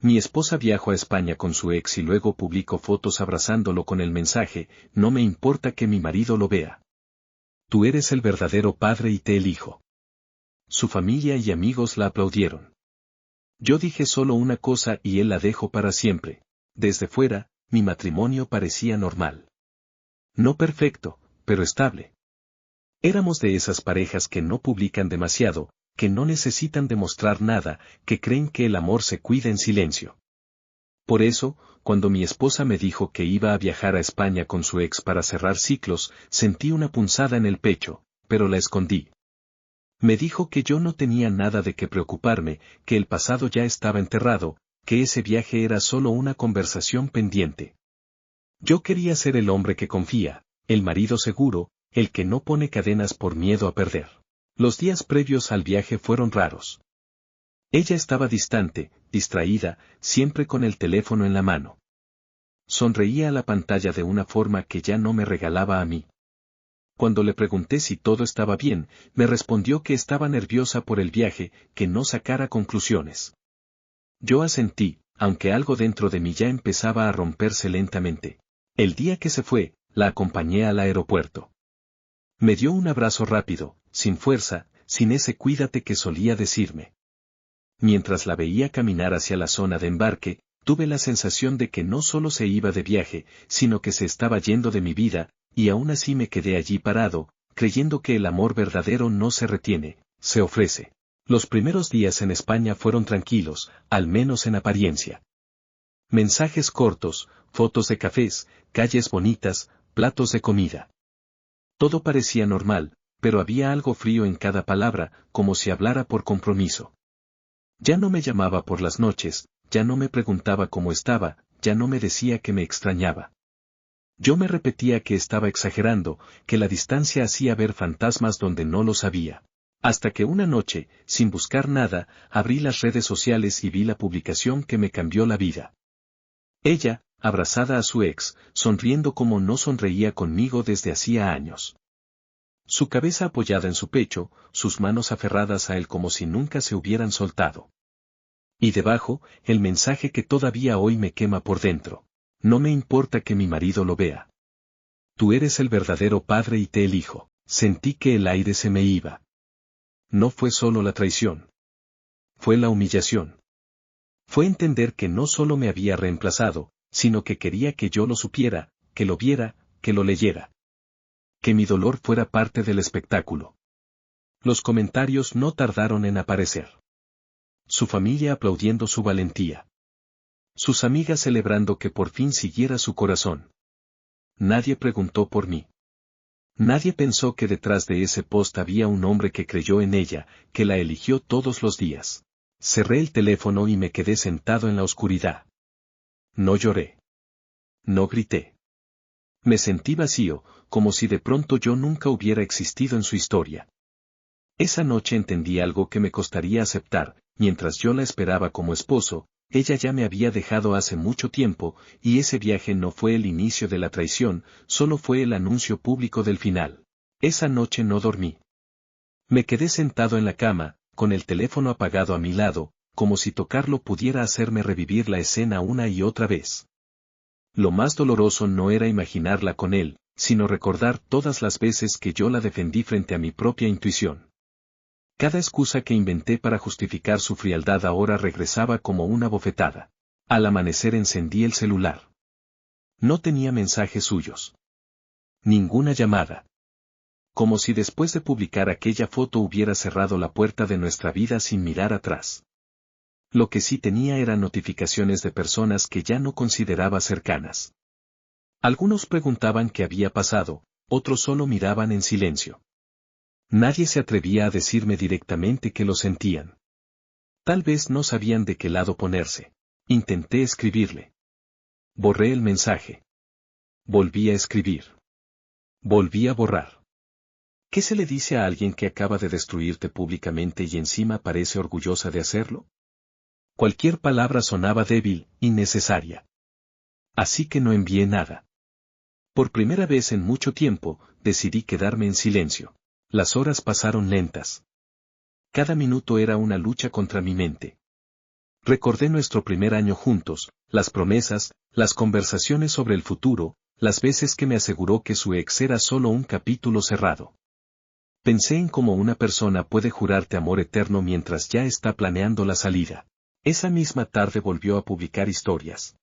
Mi esposa viajó a España con su ex y luego publicó fotos abrazándolo con el mensaje, no me importa que mi marido lo vea. Tú eres el verdadero padre y te elijo. Su familia y amigos la aplaudieron. Yo dije solo una cosa y él la dejó para siempre. Desde fuera, mi matrimonio parecía normal. No perfecto, pero estable. Éramos de esas parejas que no publican demasiado, que no necesitan demostrar nada, que creen que el amor se cuida en silencio. Por eso, cuando mi esposa me dijo que iba a viajar a España con su ex para cerrar ciclos, sentí una punzada en el pecho, pero la escondí. Me dijo que yo no tenía nada de qué preocuparme, que el pasado ya estaba enterrado, que ese viaje era solo una conversación pendiente. Yo quería ser el hombre que confía, el marido seguro, el que no pone cadenas por miedo a perder. Los días previos al viaje fueron raros. Ella estaba distante, distraída, siempre con el teléfono en la mano. Sonreía a la pantalla de una forma que ya no me regalaba a mí. Cuando le pregunté si todo estaba bien, me respondió que estaba nerviosa por el viaje, que no sacara conclusiones. Yo asentí, aunque algo dentro de mí ya empezaba a romperse lentamente. El día que se fue, la acompañé al aeropuerto. Me dio un abrazo rápido, sin fuerza, sin ese cuídate que solía decirme. Mientras la veía caminar hacia la zona de embarque, tuve la sensación de que no solo se iba de viaje, sino que se estaba yendo de mi vida, y aún así me quedé allí parado, creyendo que el amor verdadero no se retiene, se ofrece. Los primeros días en España fueron tranquilos, al menos en apariencia. Mensajes cortos, fotos de cafés, calles bonitas, platos de comida. Todo parecía normal, pero había algo frío en cada palabra, como si hablara por compromiso. Ya no me llamaba por las noches, ya no me preguntaba cómo estaba, ya no me decía que me extrañaba. Yo me repetía que estaba exagerando, que la distancia hacía ver fantasmas donde no los había. Hasta que una noche, sin buscar nada, abrí las redes sociales y vi la publicación que me cambió la vida. Ella, abrazada a su ex, sonriendo como no sonreía conmigo desde hacía años. Su cabeza apoyada en su pecho, sus manos aferradas a él como si nunca se hubieran soltado. Y debajo, el mensaje que todavía hoy me quema por dentro. No me importa que mi marido lo vea. Tú eres el verdadero padre y te elijo. Sentí que el aire se me iba. No fue solo la traición. Fue la humillación. Fue entender que no solo me había reemplazado, sino que quería que yo lo supiera, que lo viera, que lo leyera. Que mi dolor fuera parte del espectáculo. Los comentarios no tardaron en aparecer. Su familia aplaudiendo su valentía. Sus amigas celebrando que por fin siguiera su corazón. Nadie preguntó por mí. Nadie pensó que detrás de ese post había un hombre que creyó en ella, que la eligió todos los días. Cerré el teléfono y me quedé sentado en la oscuridad. No lloré. No grité. Me sentí vacío, como si de pronto yo nunca hubiera existido en su historia. Esa noche entendí algo que me costaría aceptar, mientras yo la esperaba como esposo, ella ya me había dejado hace mucho tiempo, y ese viaje no fue el inicio de la traición, solo fue el anuncio público del final. Esa noche no dormí. Me quedé sentado en la cama, con el teléfono apagado a mi lado, como si tocarlo pudiera hacerme revivir la escena una y otra vez. Lo más doloroso no era imaginarla con él, sino recordar todas las veces que yo la defendí frente a mi propia intuición. Cada excusa que inventé para justificar su frialdad ahora regresaba como una bofetada. Al amanecer encendí el celular. No tenía mensajes suyos. Ninguna llamada. Como si después de publicar aquella foto hubiera cerrado la puerta de nuestra vida sin mirar atrás. Lo que sí tenía eran notificaciones de personas que ya no consideraba cercanas. Algunos preguntaban qué había pasado, otros solo miraban en silencio. Nadie se atrevía a decirme directamente que lo sentían. Tal vez no sabían de qué lado ponerse. Intenté escribirle. Borré el mensaje. Volví a escribir. Volví a borrar. ¿Qué se le dice a alguien que acaba de destruirte públicamente y encima parece orgullosa de hacerlo? Cualquier palabra sonaba débil, innecesaria. Así que no envié nada. Por primera vez en mucho tiempo, decidí quedarme en silencio. Las horas pasaron lentas. Cada minuto era una lucha contra mi mente. Recordé nuestro primer año juntos, las promesas, las conversaciones sobre el futuro, las veces que me aseguró que su ex era solo un capítulo cerrado. Pensé en cómo una persona puede jurarte amor eterno mientras ya está planeando la salida. Esa misma tarde volvió a publicar historias.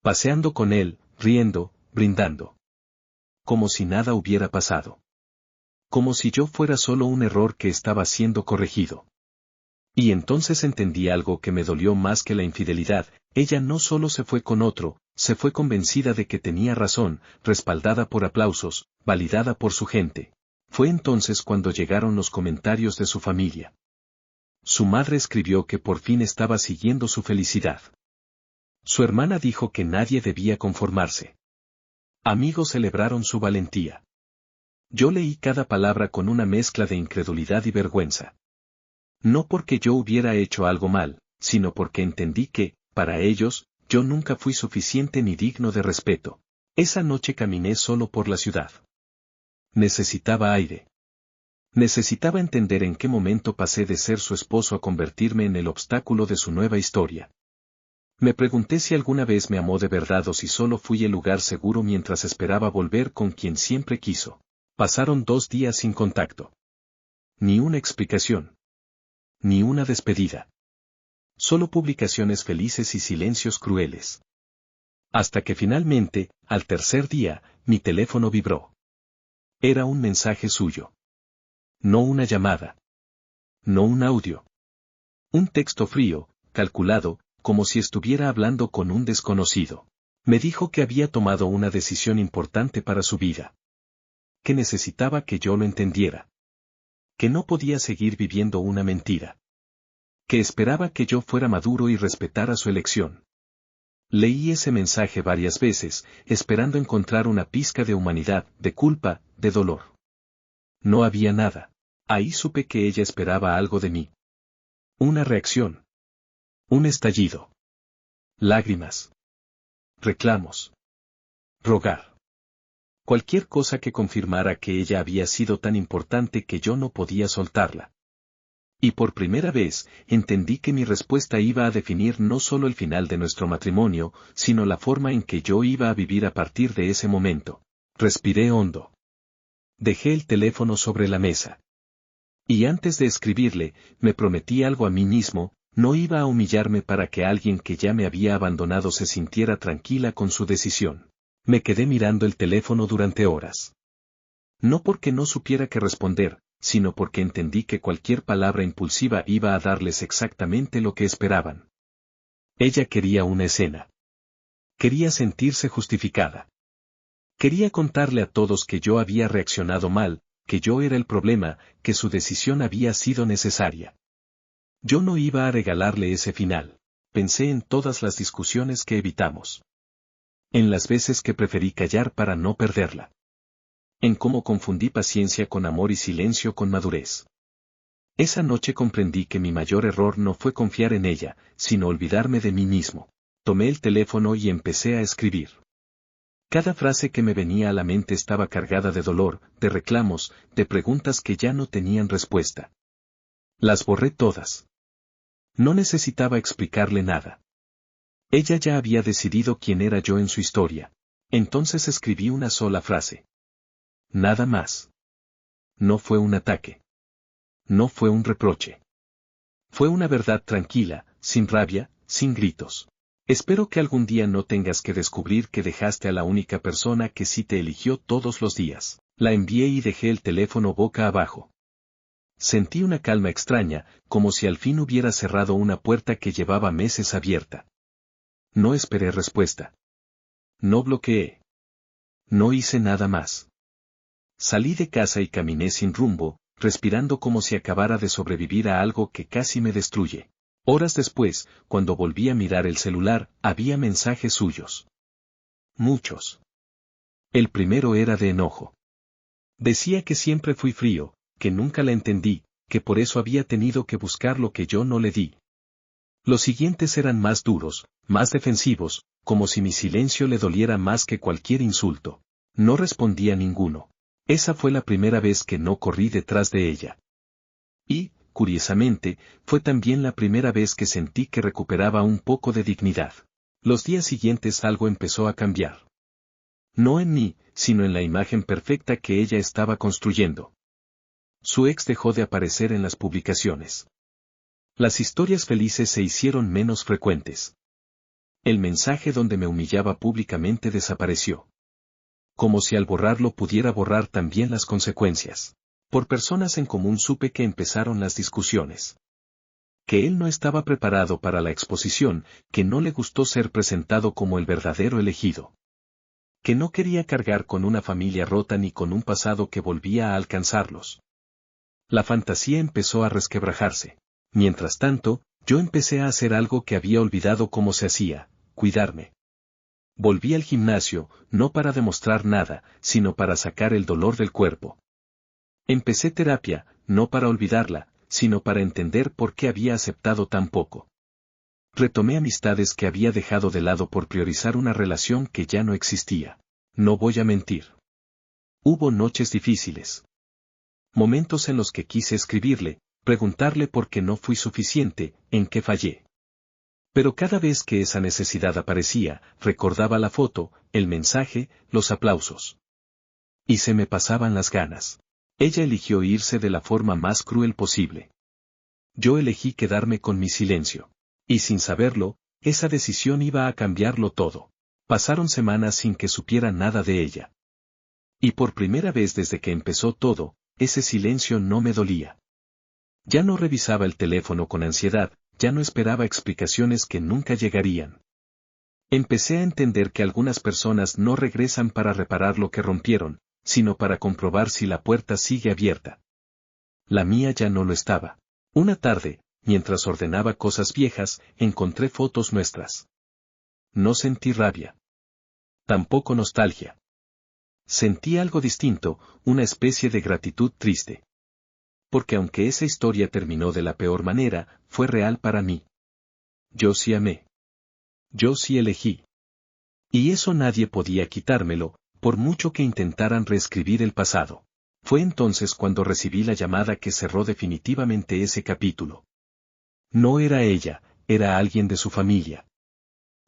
Paseando con él, riendo, brindando. Como si nada hubiera pasado. Como si yo fuera solo un error que estaba siendo corregido. Y entonces entendí algo que me dolió más que la infidelidad. Ella no solo se fue con otro, se fue convencida de que tenía razón, respaldada por aplausos, validada por su gente. Fue entonces cuando llegaron los comentarios de su familia. Su madre escribió que por fin estaba siguiendo su felicidad. Su hermana dijo que nadie debía conformarse. Amigos celebraron su valentía. Yo leí cada palabra con una mezcla de incredulidad y vergüenza. No porque yo hubiera hecho algo mal, sino porque entendí que, para ellos, yo nunca fui suficiente ni digno de respeto. Esa noche caminé solo por la ciudad. Necesitaba aire. Necesitaba entender en qué momento pasé de ser su esposo a convertirme en el obstáculo de su nueva historia. Me pregunté si alguna vez me amó de verdad o si solo fui el lugar seguro mientras esperaba volver con quien siempre quiso. Pasaron 2 días sin contacto. Ni una explicación. Ni una despedida. Solo publicaciones felices y silencios crueles. Hasta que finalmente, al tercer día, mi teléfono vibró. Era un mensaje suyo. No una llamada. No un audio. Un texto frío, calculado, como si estuviera hablando con un desconocido. Me dijo que había tomado una decisión importante para su vida. Que necesitaba que yo lo entendiera. Que no podía seguir viviendo una mentira. Que esperaba que yo fuera maduro y respetara su elección. Leí ese mensaje varias veces, esperando encontrar una pizca de humanidad, de culpa, de dolor. No había nada. Ahí supe que ella esperaba algo de mí. Una reacción. Un estallido. Lágrimas. Reclamos. Rogar. Cualquier cosa que confirmara que ella había sido tan importante que yo no podía soltarla. Y por primera vez, entendí que mi respuesta iba a definir no solo el final de nuestro matrimonio, sino la forma en que yo iba a vivir a partir de ese momento. Respiré hondo. Dejé el teléfono sobre la mesa. Y antes de escribirle, me prometí algo a mí mismo, no iba a humillarme para que alguien que ya me había abandonado se sintiera tranquila con su decisión. Me quedé mirando el teléfono durante horas. No porque no supiera qué responder, sino porque entendí que cualquier palabra impulsiva iba a darles exactamente lo que esperaban. Ella quería una escena. Quería sentirse justificada. Quería contarle a todos que yo había reaccionado mal, que yo era el problema, que su decisión había sido necesaria. Yo no iba a regalarle ese final. Pensé en todas las discusiones que evitamos. En las veces que preferí callar para no perderla. En cómo confundí paciencia con amor y silencio con madurez. Esa noche comprendí que mi mayor error no fue confiar en ella, sino olvidarme de mí mismo. Tomé el teléfono y empecé a escribir. Cada frase que me venía a la mente estaba cargada de dolor, de reclamos, de preguntas que ya no tenían respuesta. Las borré todas. No necesitaba explicarle nada. Ella ya había decidido quién era yo en su historia. Entonces escribí una sola frase. Nada más. No fue un ataque. No fue un reproche. Fue una verdad tranquila, sin rabia, sin gritos. Espero que algún día no tengas que descubrir que dejaste a la única persona que sí te eligió todos los días. La envié y dejé el teléfono boca abajo. Sentí una calma extraña, como si al fin hubiera cerrado una puerta que llevaba meses abierta. No esperé respuesta. No bloqueé. No hice nada más. Salí de casa y caminé sin rumbo, respirando como si acabara de sobrevivir a algo que casi me destruye. Horas después, cuando volví a mirar el celular, había mensajes suyos. Muchos. El primero era de enojo. Decía que siempre fui frío, que nunca la entendí, que por eso había tenido que buscar lo que yo no le di. Los siguientes eran más duros, más defensivos, como si mi silencio le doliera más que cualquier insulto. No respondí a ninguno. Esa fue la primera vez que no corrí detrás de ella. Y, curiosamente, fue también la primera vez que sentí que recuperaba un poco de dignidad. Los días siguientes algo empezó a cambiar. No en mí, sino en la imagen perfecta que ella estaba construyendo. Su ex dejó de aparecer en las publicaciones. Las historias felices se hicieron menos frecuentes. El mensaje donde me humillaba públicamente desapareció. Como si al borrarlo pudiera borrar también las consecuencias. Por personas en común supe que empezaron las discusiones. Que él no estaba preparado para la exposición, que no le gustó ser presentado como el verdadero elegido. Que no quería cargar con una familia rota ni con un pasado que volvía a alcanzarlos. La fantasía empezó a resquebrajarse. Mientras tanto, yo empecé a hacer algo que había olvidado cómo se hacía, cuidarme. Volví al gimnasio, no para demostrar nada, sino para sacar el dolor del cuerpo. Empecé terapia, no para olvidarla, sino para entender por qué había aceptado tan poco. Retomé amistades que había dejado de lado por priorizar una relación que ya no existía. No voy a mentir. Hubo noches difíciles. Momentos en los que quise escribirle, preguntarle por qué no fui suficiente, en qué fallé. Pero cada vez que esa necesidad aparecía, recordaba la foto, el mensaje, los aplausos. Y se me pasaban las ganas. Ella eligió irse de la forma más cruel posible. Yo elegí quedarme con mi silencio. Y sin saberlo, esa decisión iba a cambiarlo todo. Pasaron semanas sin que supiera nada de ella. Y por primera vez desde que empezó todo, ese silencio no me dolía. Ya no revisaba el teléfono con ansiedad, ya no esperaba explicaciones que nunca llegarían. Empecé a entender que algunas personas no regresan para reparar lo que rompieron, sino para comprobar si la puerta sigue abierta. La mía ya no lo estaba. Una tarde, mientras ordenaba cosas viejas, encontré fotos nuestras. No sentí rabia. Tampoco nostalgia. Sentí algo distinto, una especie de gratitud triste. Porque aunque esa historia terminó de la peor manera, fue real para mí. Yo sí amé. Yo sí elegí. Y eso nadie podía quitármelo, por mucho que intentaran reescribir el pasado. Fue entonces cuando recibí la llamada que cerró definitivamente ese capítulo. No era ella, era alguien de su familia.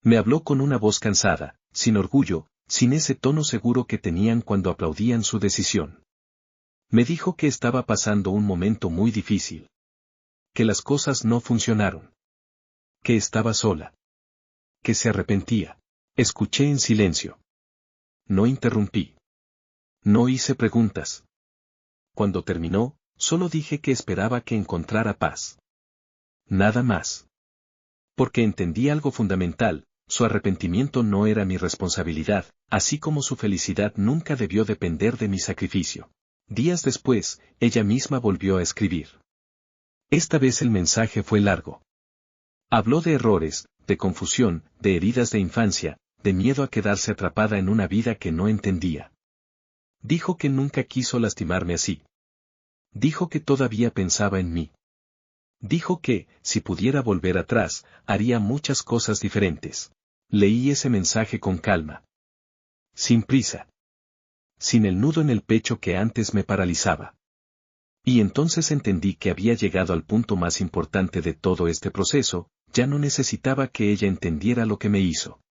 Me habló con una voz cansada, sin orgullo, sin ese tono seguro que tenían cuando aplaudían su decisión. Me dijo que estaba pasando un momento muy difícil. Que las cosas no funcionaron. Que estaba sola. Que se arrepentía. Escuché en silencio. No interrumpí. No hice preguntas. Cuando terminó, solo dije que esperaba que encontrara paz. Nada más. Porque entendí algo fundamental, su arrepentimiento no era mi responsabilidad, así como su felicidad nunca debió depender de mi sacrificio. Días después, ella misma volvió a escribir. Esta vez el mensaje fue largo. Habló de errores, de confusión, de heridas de infancia, de miedo a quedarse atrapada en una vida que no entendía. Dijo que nunca quiso lastimarme así. Dijo que todavía pensaba en mí. Dijo que, si pudiera volver atrás, haría muchas cosas diferentes. Leí ese mensaje con calma. Sin prisa. Sin el nudo en el pecho que antes me paralizaba. Y entonces entendí que había llegado al punto más importante de todo este proceso, ya no necesitaba que ella entendiera lo que me hizo.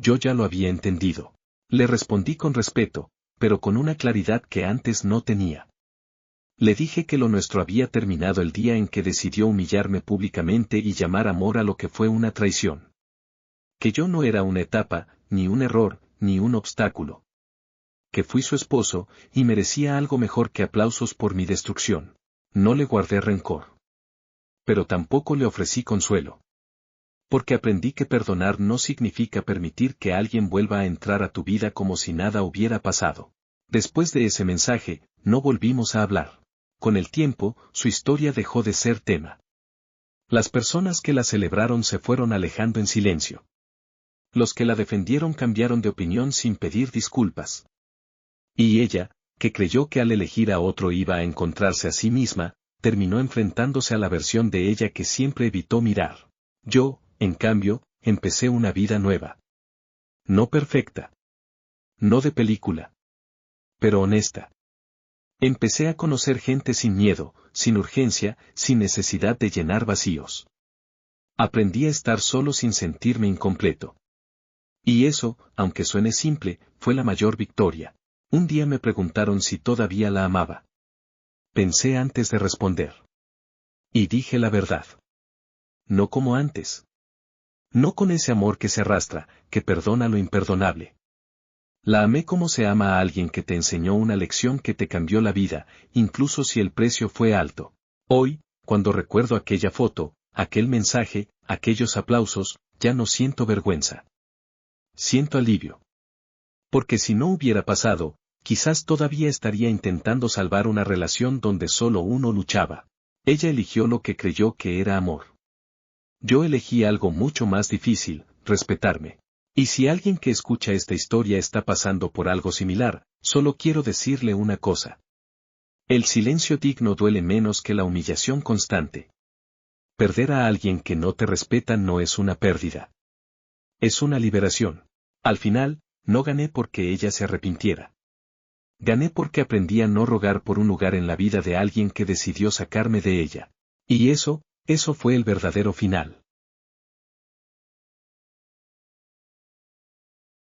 Yo ya lo había entendido. Le respondí con respeto, pero con una claridad que antes no tenía. Le dije que lo nuestro había terminado el día en que decidió humillarme públicamente y llamar amor a lo que fue una traición. Que yo no era una etapa, ni un error, ni un obstáculo. Que fui su esposo, y merecía algo mejor que aplausos por mi destrucción. No le guardé rencor. Pero tampoco le ofrecí consuelo. Porque aprendí que perdonar no significa permitir que alguien vuelva a entrar a tu vida como si nada hubiera pasado. Después de ese mensaje, no volvimos a hablar. Con el tiempo, su historia dejó de ser tema. Las personas que la celebraron se fueron alejando en silencio. Los que la defendieron cambiaron de opinión sin pedir disculpas. Y ella, que creyó que al elegir a otro iba a encontrarse a sí misma, terminó enfrentándose a la versión de ella que siempre evitó mirar. Yo, en cambio, empecé una vida nueva. No perfecta. No de película. Pero honesta. Empecé a conocer gente sin miedo, sin urgencia, sin necesidad de llenar vacíos. Aprendí a estar solo sin sentirme incompleto. Y eso, aunque suene simple, fue la mayor victoria. Un día me preguntaron si todavía la amaba. Pensé antes de responder. Y dije la verdad. No como antes. No con ese amor que se arrastra, que perdona lo imperdonable. La amé como se ama a alguien que te enseñó una lección que te cambió la vida, incluso si el precio fue alto. Hoy, cuando recuerdo aquella foto, aquel mensaje, aquellos aplausos, ya no siento vergüenza. Siento alivio. Porque si no hubiera pasado, quizás todavía estaría intentando salvar una relación donde solo uno luchaba. Ella eligió lo que creyó que era amor. Yo elegí algo mucho más difícil, respetarme. Y si alguien que escucha esta historia está pasando por algo similar, solo quiero decirle una cosa. El silencio digno duele menos que la humillación constante. Perder a alguien que no te respeta no es una pérdida. Es una liberación. Al final, no gané porque ella se arrepintiera. Gané porque aprendí a no rogar por un lugar en la vida de alguien que decidió sacarme de ella. Y eso fue el verdadero final.